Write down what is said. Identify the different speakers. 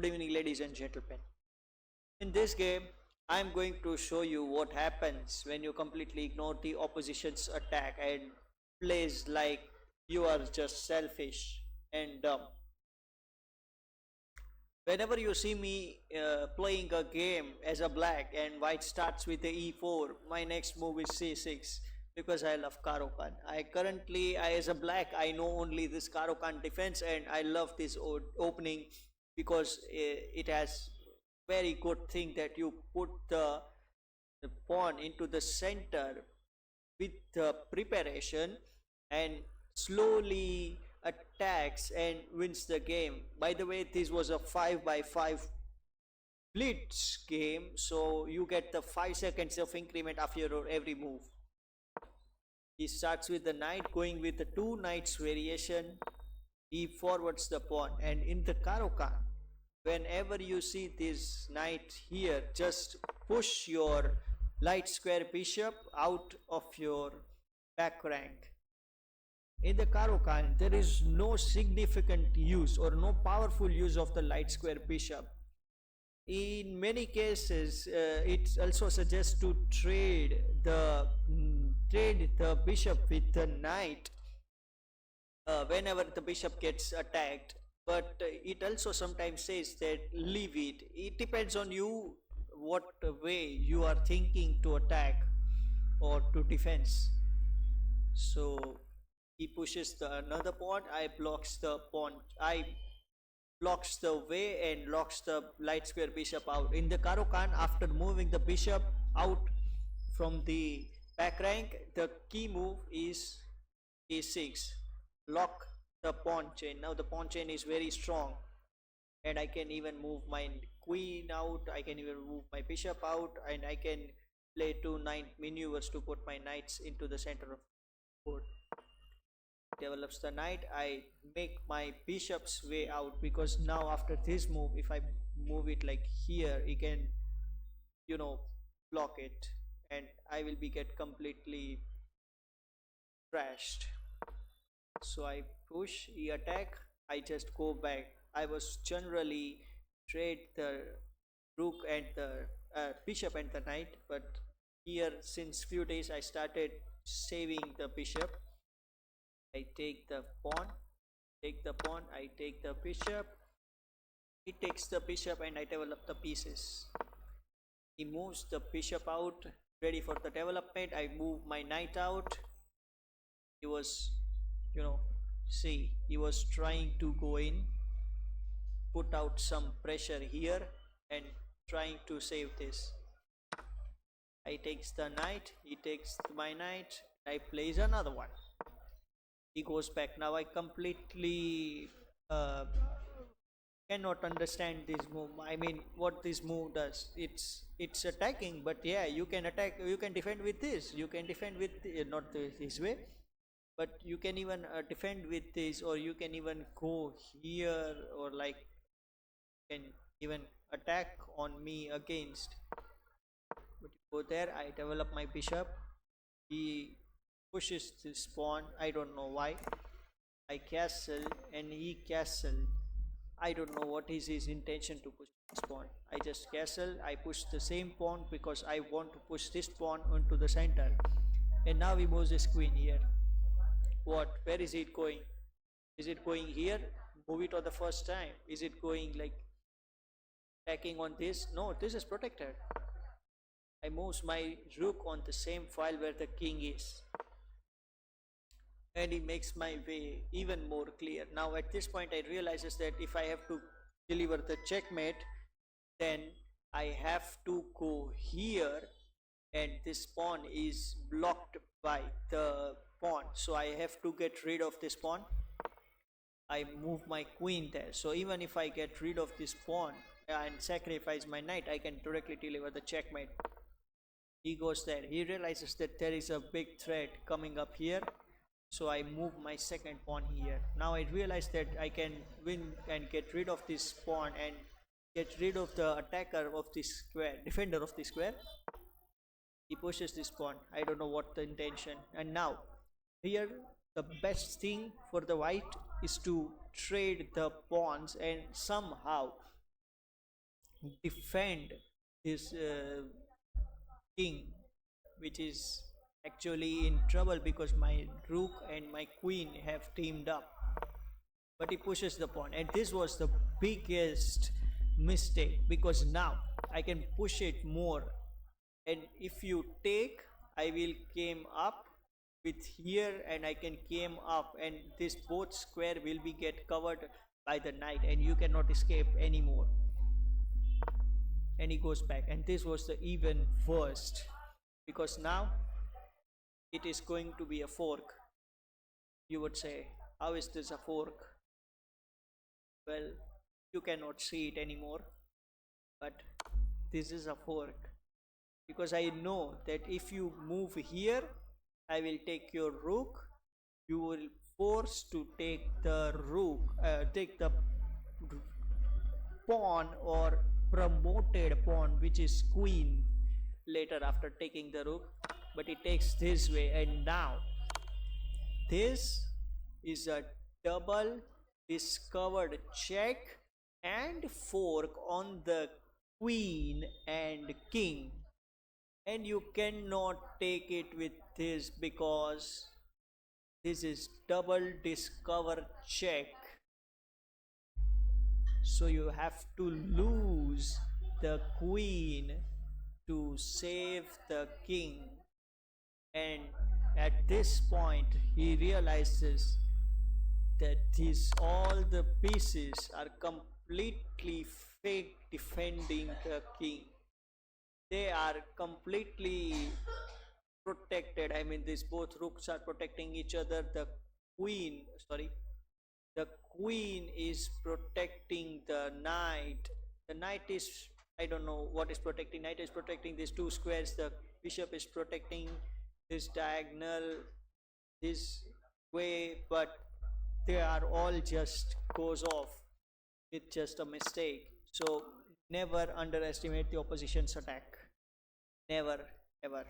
Speaker 1: Good evening, ladies and gentlemen. In this game, I am going to show you what happens when you completely ignore the opposition's attack and plays like you are just selfish and dumb. Whenever you see me playing a game as a black and white starts with the e4, my next move is c6 because I love Karokan. As a black, I know only this Karokan defense and I love this opening because it has very good thing that you put the pawn into the center with preparation and slowly attacks and wins the game. By the way, this was a 5 by 5 blitz game, so you get the 5 seconds of increment after your every move. He starts with the knight, going with the 2 knights variation. He forwards the pawn, and in the Karokan, whenever you see this knight here, just push your light square bishop out of your back rank. In the Karokan, there is no significant use or no powerful use of the light square bishop. In many cases, it also suggests to trade the bishop with the knight whenever the bishop gets attacked. But it also sometimes says that leave it. It depends on you what way you are thinking to attack or to defense. So he pushes another pawn. I blocks the way and locks the light square bishop out. In the Karokan, after moving the bishop out from the back rank, the key move is a6. Lock the pawn chain. Now the pawn chain is very strong and I can even move my queen out, I can even move my bishop out, and I can play 2 knight maneuvers to put my knights into the center of the board. Develops the knight. I make my bishop's way out because now after this move, if I move it like here, he can block it and I will be get completely trashed. So I push, he attack, I just go back. I was generally trade the rook and the bishop and the knight, but here since few days I started saving the bishop. I take the pawn, I take the bishop, he takes the bishop and I develop the pieces. He moves the bishop out, ready for the development. I move my knight out. He was he was trying to go in, put out some pressure here and trying to save this. I takes the knight, he takes my knight, I plays another one. He goes back. Now I completely cannot understand this move. I mean, what this move does. It's attacking, but yeah, you can attack, you can defend with this, you can defend with not this way, but you can even defend with this, or you can even go here, or like can even attack on me against. But go there, I develop my bishop, he pushes this pawn, I don't know why. I castle and he castle. I don't know what is his intention to push this pawn. I just castle, I push the same pawn because I want to push this pawn onto the center. And now he moves his queen here. What? Where is it going? Is it going here? Move it on the first time. Is it going like attacking on this? No, this is protected. I moves my rook on the same file where the king is. And he makes my way even more clear. Now at this point I realizes that if I have to deliver the checkmate, then I have to go here and this pawn is blocked by the pawn, so I have to get rid of this pawn. I move my queen there, so even if I get rid of this pawn and sacrifice my knight, I can directly deliver the checkmate. He goes there, he realizes that there is a big threat coming up here, so I move my second pawn here. Now I realize that I can win and get rid of this pawn and get rid of the attacker of this square, defender of this square. He pushes this pawn, I don't know what the intention. And now here the best thing for the white is to trade the pawns and somehow defend his king, which is actually in trouble because my rook and my queen have teamed up. But he pushes the pawn, and this was the biggest mistake because now I can push it more, and if you take, I will came up with here, and I can came up, and this both square will be get covered by the knight, and you cannot escape anymore. And he goes back, and this was the even worst because now it is going to be a fork. You would say, how is this a fork? Well, you cannot see it anymore, but this is a fork because I know that if you move here, I will take your rook. You will force to take the rook, take the pawn or promoted pawn, which is queen, later after taking the rook. But it takes this way, and now this is a double discovered check and fork on the queen and king, and you cannot take it with this because this is double discover check, so you have to lose the queen to save the king. And at this point he realizes that all the pieces are completely fake defending the king. They are completely protected. I mean, these both rooks are protecting each other. The queen is protecting the knight. The knight is, I don't know what is protecting. Knight is protecting these two squares. The bishop is protecting this diagonal this way, but they are all just goes off with just a mistake. So never underestimate the opposition's attack. Never ever.